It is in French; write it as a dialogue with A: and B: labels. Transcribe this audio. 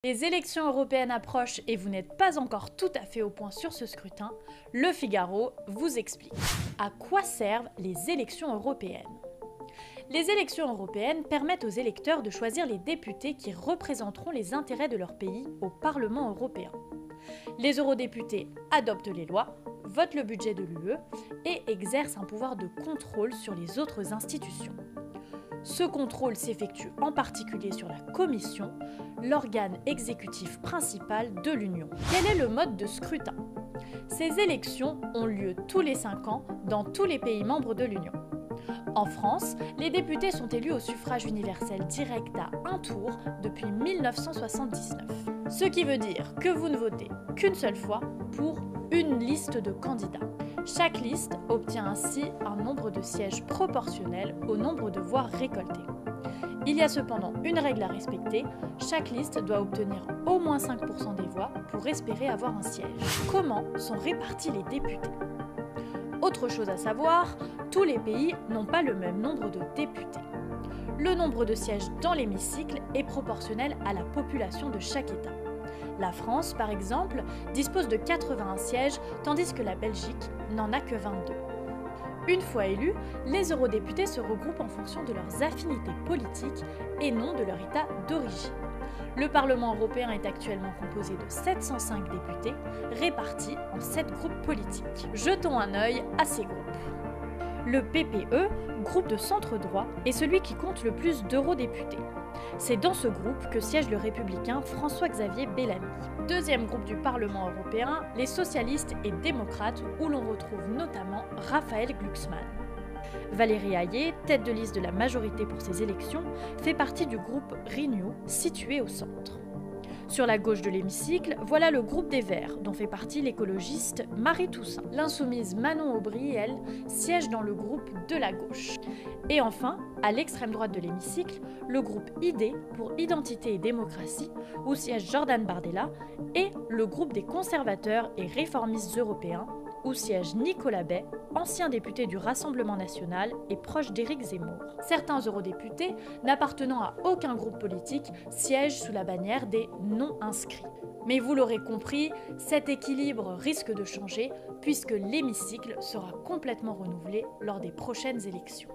A: Les élections européennes approchent et vous n'êtes pas encore tout à fait au point sur ce scrutin, Le Figaro vous explique. À quoi servent les élections européennes ? Les élections européennes permettent aux électeurs de choisir les députés qui représenteront les intérêts de leur pays au Parlement européen. Les eurodéputés adoptent les lois, votent le budget de l'UE et exercent un pouvoir de contrôle sur les autres institutions. Ce contrôle s'effectue en particulier sur la Commission, l'organe exécutif principal de l'Union. Quel est le mode de scrutin ? Ces élections ont lieu tous les 5 ans dans tous les pays membres de l'Union. En France, les députés sont élus au suffrage universel direct à un tour depuis 1979. Ce qui veut dire que vous ne votez qu'une seule fois pour une liste de candidats. Chaque liste obtient ainsi un nombre de sièges proportionnel au nombre de voix récoltées. Il y a cependant une règle à respecter, chaque liste doit obtenir au moins 5% des voix pour espérer avoir un siège. Comment sont répartis les députés ? Autre chose à savoir, tous les pays n'ont pas le même nombre de députés. Le nombre de sièges dans l'hémicycle est proportionnel à la population de chaque État. La France, par exemple, dispose de 81 sièges, tandis que la Belgique n'en a que 22. Une fois élus, les eurodéputés se regroupent en fonction de leurs affinités politiques et non de leur état d'origine. Le Parlement européen est actuellement composé de 705 députés, répartis en 7 groupes politiques. Jetons un œil à ces groupes. Le PPE, groupe de centre-droit, est celui qui compte le plus d'eurodéputés. C'est dans ce groupe que siège le républicain François-Xavier Bellamy. Deuxième groupe du Parlement européen, les socialistes et démocrates, où l'on retrouve notamment Raphaël Glucksmann. Valérie Hayé, tête de liste de la majorité pour ces élections, fait partie du groupe Renew, situé au centre. Sur la gauche de l'hémicycle, voilà le groupe des Verts, dont fait partie l'écologiste Marie Toussaint. L'insoumise Manon Aubry, elle, siège dans le groupe de la gauche. Et enfin, à l'extrême droite de l'hémicycle, le groupe ID pour Identité et Démocratie, où siège Jordan Bardella, et le groupe des conservateurs et réformistes européens, où siège Nicolas Bay, ancien député du Rassemblement national et proche d'Éric Zemmour. Certains eurodéputés, n'appartenant à aucun groupe politique, siègent sous la bannière des non-inscrits. Mais vous l'aurez compris, cet équilibre risque de changer puisque l'hémicycle sera complètement renouvelé lors des prochaines élections.